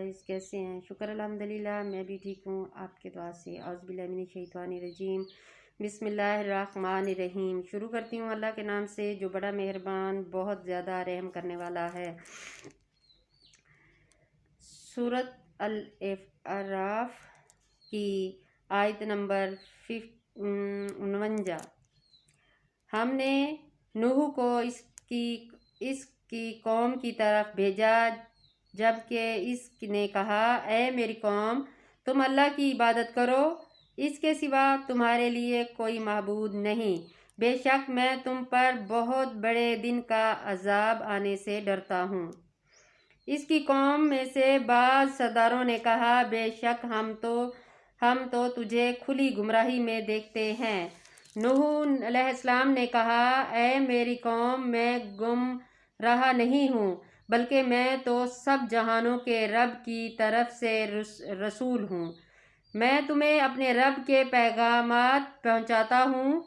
Guys, کیسے ہیں؟ شکر الحمدللہ، میں بھی ٹھیک ہوں آپ کے دعا سے۔ اعوذ باللہ من الشیطان الرجیم، بسم اللہ الرحمن الرحیم۔ شروع کرتی ہوں اللہ کے نام سے جو بڑا مہربان، بہت زیادہ رحم کرنے والا ہے۔ سورۃ الاعراف کی آیت نمبر 49۔ ہم نے نوح کو اس کی قوم کی طرف بھیجا جبکہ اس نے کہا، اے میری قوم، تم اللہ کی عبادت کرو، اس کے سوا تمہارے لیے کوئی معبود نہیں۔ بے شک میں تم پر بہت بڑے دن کا عذاب آنے سے ڈرتا ہوں۔ اس کی قوم میں سے بعض سرداروں نے کہا، بے شک ہم تو تجھے کھلی گمراہی میں دیکھتے ہیں۔ نوح علیہ السلام نے کہا، اے میری قوم، میں گمراہ نہیں ہوں، بلکہ میں تو سب جہانوں کے رب کی طرف سے رسول ہوں۔ میں تمہیں اپنے رب کے پیغامات پہنچاتا ہوں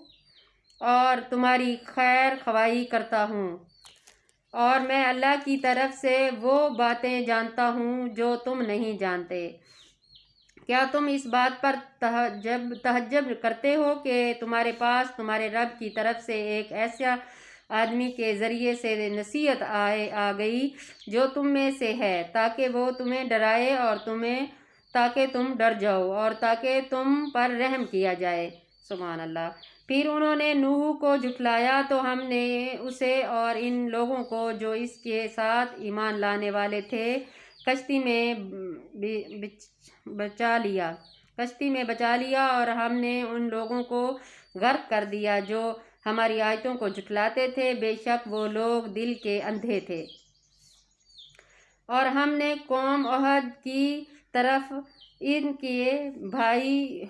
اور تمہاری خیر خواہی کرتا ہوں، اور میں اللہ کی طرف سے وہ باتیں جانتا ہوں جو تم نہیں جانتے۔ کیا تم اس بات پر تعجب کرتے ہو کہ تمہارے پاس تمہارے رب کی طرف سے ایک ایسا آدمی کے ذریعے سے نصیحت آ گئی جو تم میں سے ہے، تاکہ وہ تمہیں ڈرائے اور تاکہ تم ڈر جاؤ اور تاکہ تم پر رحم کیا جائے۔ سبحان اللہ۔ پھر انہوں نے نوح کو جھٹلایا تو ہم نے اسے اور ان لوگوں کو جو اس کے ساتھ ایمان لانے والے تھے کشتی میں بچا لیا اور ہم نے ان لوگوں کو غرق کر دیا جو ہماری آیتوں کو جھٹلاتے تھے، بے شک وہ لوگ دل کے اندھے تھے۔ اور ہم نے قوم عہد کی طرف ان کے بھائی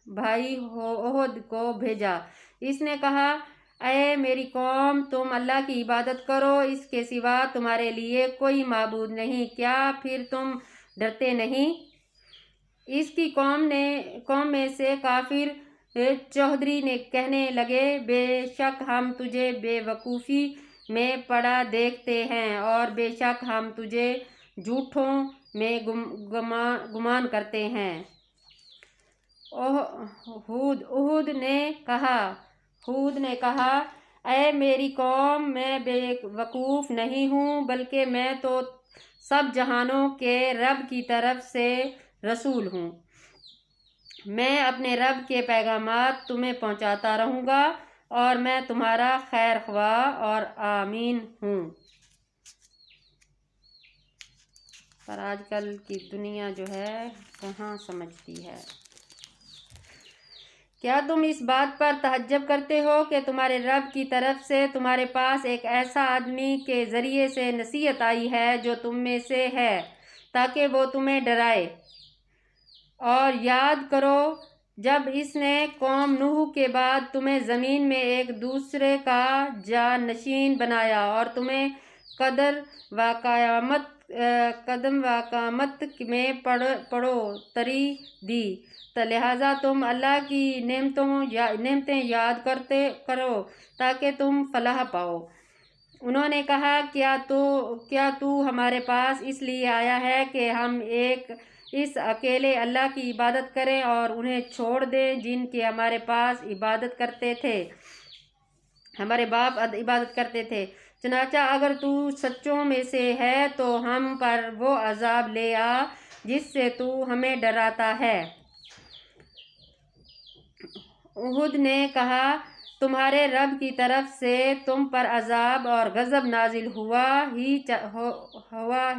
عہد کو بھیجا۔ اس نے کہا، اے میری قوم، تم اللہ کی عبادت کرو، اس کے سوا تمہارے لیے کوئی معبود نہیں، کیا پھر تم ڈرتے نہیں؟ اس کی قوم میں سے کافر چودھری نے کہنے لگے، بے شک ہم تجھے بے وقوفی میں پڑا دیکھتے ہیں اور بے شک ہم تجھے جھوٹوں میں گمان کرتے ہیں۔ ہود نے کہا، اے میری قوم، میں بے وقوف نہیں ہوں، بلکہ میں تو سب جہانوں کے رب کی طرف سے رسول ہوں۔ میں اپنے رب کے پیغامات تمہیں پہنچاتا رہوں گا اور میں تمہارا خیر خواہ اور امین ہوں۔ پر آج کل کی دنیا جو ہے کہاں سمجھتی ہے۔ کیا تم اس بات پر تعجب کرتے ہو کہ تمہارے رب کی طرف سے تمہارے پاس ایک ایسا آدمی کے ذریعے سے نصیحت آئی ہے جو تم میں سے ہے، تاکہ وہ تمہیں ڈرائے؟ اور یاد کرو جب اس نے قوم نوح کے بعد تمہیں زمین میں ایک دوسرے کا جانشین بنایا اور تمہیں قدم و قامت میں بڑھوتری دی، لہٰذا تم اللہ کی نعمتیں یاد کرو تاکہ تم فلاح پاؤ۔ انہوں نے کہا، کیا تو ہمارے پاس اس لیے آیا ہے کہ ہم اس اکیلے اللہ کی عبادت کریں اور انہیں چھوڑ دیں جن کی ہمارے باپ عبادت کرتے تھے؟ چنانچہ اگر تو سچوں میں سے ہے تو ہم پر وہ عذاب لے آ جس سے تو ہمیں ڈراتا ہے۔ ہود نے کہا، تمہارے رب کی طرف سے تم پر عذاب اور غضب نازل ہوا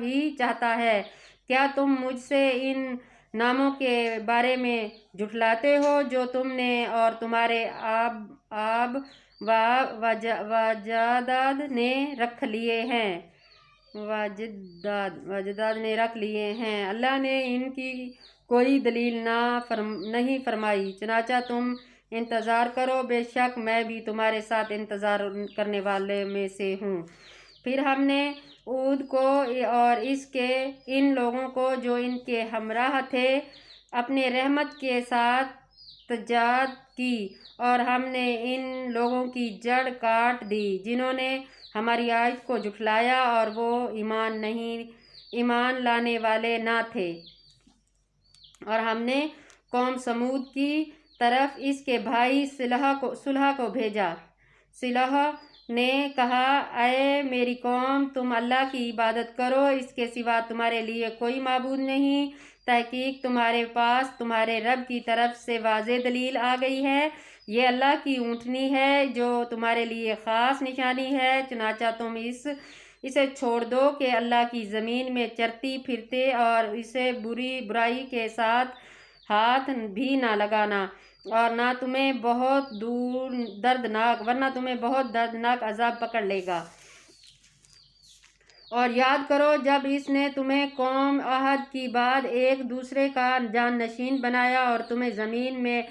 ہی چاہتا ہے۔ کیا تم مجھ سے ان ناموں کے بارے میں جھٹلاتے ہو جو تم نے اور تمہارے آب و اجداد نے رکھ لیے ہیں؟ اللہ نے ان کی کوئی دلیل نہیں فرمائی، چنانچہ تم انتظار کرو، بے شک میں بھی تمہارے ساتھ انتظار کرنے والے میں سے ہوں۔ پھر ہم نے ہود کو اور اس کے ان لوگوں کو جو ان کے ہمراہ تھے اپنے رحمت کے ساتھ تجدید کی، اور ہم نے ان لوگوں کی جڑ کاٹ دی جنہوں نے ہماری آیت کو جھٹلایا اور وہ ایمان لانے والے نہ تھے۔ اور ہم نے قوم سمود کی طرف اس کے بھائی صالح کو بھیجا۔ صالح نے کہا، اے میری قوم، تم اللہ کی عبادت کرو، اس کے سوا تمہارے لیے کوئی معبود نہیں۔ تحقیق تمہارے پاس تمہارے رب کی طرف سے واضح دلیل آ گئی ہے۔ یہ اللہ کی اونٹنی ہے جو تمہارے لیے خاص نشانی ہے، چنانچہ تم اسے چھوڑ دو کہ اللہ کی زمین میں چرتی پھرتے، اور اسے برائی کے ساتھ ہاتھ بھی نہ لگانا، ورنہ تمہیں بہت دردناک عذاب پکڑ لے گا۔ اور یاد کرو جب اس نے تمہیں قوم عہد کے بعد ایک دوسرے کا جانشین بنایا اور تمہیں زمین میں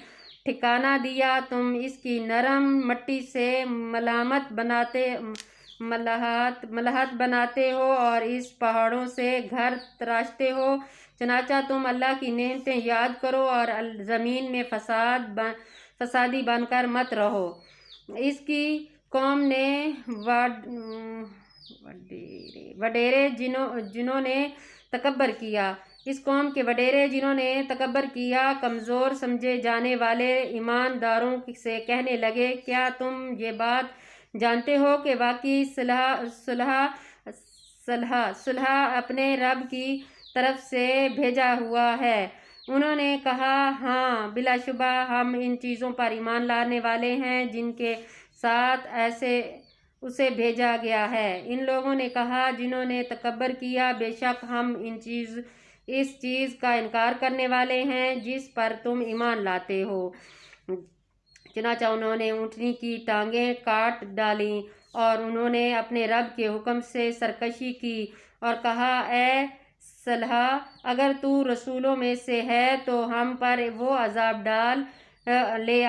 ٹھکانہ دیا، تم اس کی نرم مٹی سے ملحت بناتے ہو اور اس پہاڑوں سے گھر تراشتے ہو۔ چنانچہ تم اللہ کی نعمتیں یاد کرو اور زمین میں فسادی بن کر مت رہو۔ اس کی قوم نے وڈیرے جنہوں نے تکبر کیا، اس قوم کے وڈیرے جنہوں نے تکبر کیا، کمزور سمجھے جانے والے ایمانداروں سے کہنے لگے، کیا تم یہ بات جانتے ہو کہ واقعی صالح اپنے رب کی طرف سے بھیجا ہوا ہے؟ انہوں نے کہا، ہاں، بلا شبہ ہم ان چیزوں پر ایمان لانے والے ہیں جن کے ساتھ اسے بھیجا گیا ہے۔ ان لوگوں نے کہا جنہوں نے تکبر کیا، بے شک ہم اس چیز کا انکار کرنے والے ہیں جس پر تم ایمان لاتے ہو۔ چنانچہ انہوں نے اونٹنی کی ٹانگیں کاٹ ڈالیں اور انہوں نے اپنے رب کے حکم سے سرکشی کی اور کہا، اے صالح، اگر تو رسولوں میں سے ہے تو ہم پر وہ عذاب لے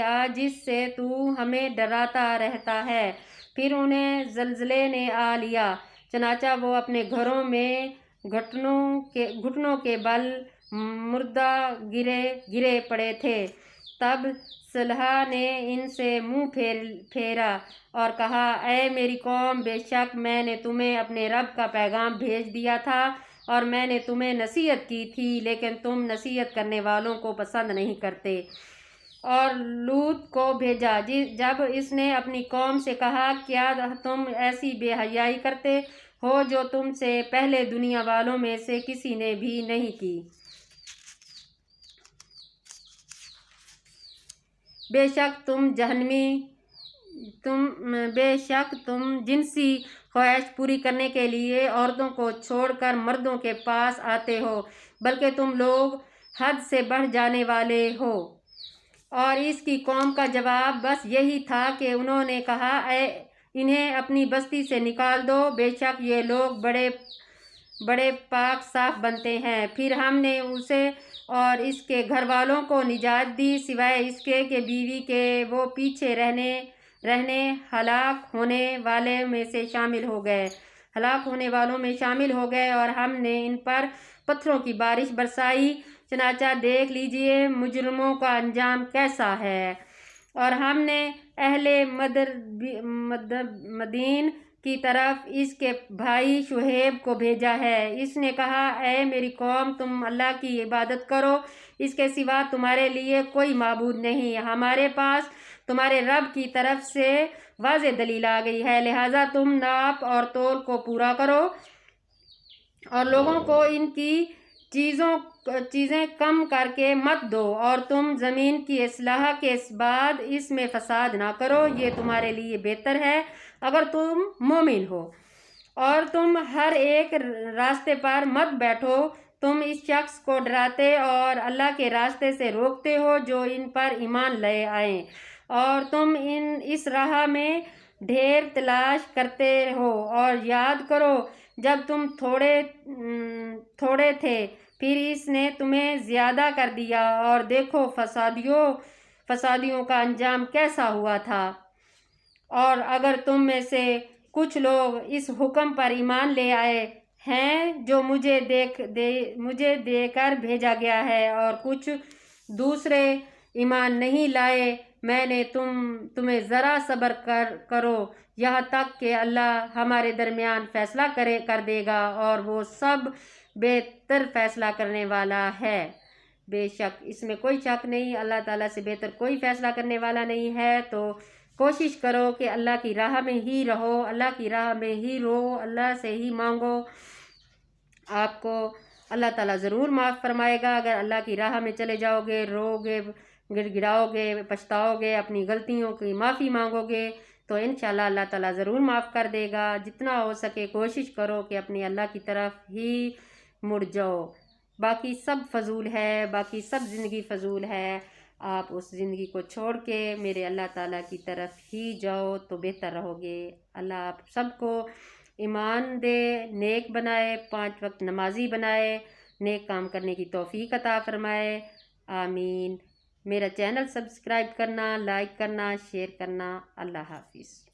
آ جس سے تو ہمیں ڈراتا رہتا ہے۔ پھر انہیں زلزلے نے آ لیا، چنانچہ وہ اپنے گھروں میں گھٹنوں کے بل مردہ گرے پڑے تھے۔ تب صالح نے ان سے منہ پھیرا اور کہا، اے میری قوم، بے شک میں نے تمہیں اپنے رب کا پیغام بھیج دیا تھا اور میں نے تمہیں نصیحت کی تھی، لیکن تم نصیحت کرنے والوں کو پسند نہیں کرتے۔ اور لوط کو بھیجا، جب اس نے اپنی قوم سے کہا، کیا تم ایسی بے حیائی کرتے ہو جو تم سے پہلے دنیا والوں میں سے کسی نے بھی نہیں کی؟ بے شک تم جنسی خواہش پوری کرنے کے لیے عورتوں کو چھوڑ کر مردوں کے پاس آتے ہو، بلکہ تم لوگ حد سے بڑھ جانے والے ہو۔ اور اس کی قوم کا جواب بس یہی تھا کہ انہوں نے کہا، انہیں اپنی بستی سے نکال دو، بے شک یہ لوگ بڑے پاک صاف بنتے ہیں۔ پھر ہم نے اسے اور اس کے گھر والوں کو نجات دی، سوائے اس کے کہ بیوی کے وہ پیچھے رہنے ہلاک ہونے والوں میں شامل ہو گئے اور ہم نے ان پر پتھروں کی بارش برسائی۔ چنانچہ دیکھ لیجئے مجرموں کا انجام کیسا ہے۔ اور ہم نے اہل مدین کی طرف اس کے بھائی شعیب کو بھیجا ہے۔ اس نے کہا، اے میری قوم، تم اللہ کی عبادت کرو، اس کے سوا تمہارے لیے کوئی معبود نہیں۔ ہمارے پاس تمہارے رب کی طرف سے واضح دلیل آ گئی ہے، لہٰذا تم ناپ اور تول کو پورا کرو اور لوگوں کو ان کی چیزیں کم کر کے مت دو، اور تم زمین کی اصلاح کے بعد اس میں فساد نہ کرو، یہ تمہارے لیے بہتر ہے اگر تم مومن ہو۔ اور تم ہر ایک راستے پر مت بیٹھو، تم اس شخص کو ڈراتے اور اللہ کے راستے سے روکتے ہو جو ان پر ایمان لے آئے، اور تم اس راہ میں ڈھیر تلاش کرتے ہو۔ اور یاد کرو جب تم تھوڑے تھے، پھر اس نے تمہیں زیادہ کر دیا، اور دیکھو فسادیوں کا انجام کیسا ہوا تھا۔ اور اگر تم میں سے کچھ لوگ اس حکم پر ایمان لے آئے ہیں جو مجھے دے کر بھیجا گیا ہے، اور کچھ دوسرے ایمان نہیں لائے، میں نے تمہیں ذرا صبر کرو یہاں تک کہ اللہ ہمارے درمیان فیصلہ کر دے گا، اور وہ سب بہتر فیصلہ کرنے والا ہے۔ بے شک اس میں کوئی شک نہیں، اللہ تعالیٰ سے بہتر کوئی فیصلہ کرنے والا نہیں ہے۔ تو کوشش کرو کہ اللہ کی راہ میں ہی رہو، اللہ کی راہ میں ہی رو، اللہ سے ہی مانگو، آپ کو اللہ تعالیٰ ضرور معاف فرمائے گا۔ اگر اللہ کی راہ میں چلے جاؤ گے، رو گے، گڑ گڑاؤ گے، پچھتاؤ گے، اپنی غلطیوں کی معافی مانگو گے، تو انشاءاللہ اللہ تعالیٰ ضرور معاف کر دے گا۔ جتنا ہو سکے کوشش کرو کہ اپنی اللہ کی طرف ہی مڑ جاؤ، باقی سب فضول ہے، باقی سب زندگی فضول ہے۔ آپ اس زندگی کو چھوڑ کے میرے اللہ تعالیٰ کی طرف ہی جاؤ تو بہتر رہو گے۔ اللہ آپ سب کو ایمان دے، نیک بنائے، 5 وقت نمازی بنائے، نیک کام کرنے کی توفیق عطا فرمائے، آمین۔ میرا چینل سبسکرائب کرنا، لائک کرنا، شیئر کرنا۔ اللہ حافظ۔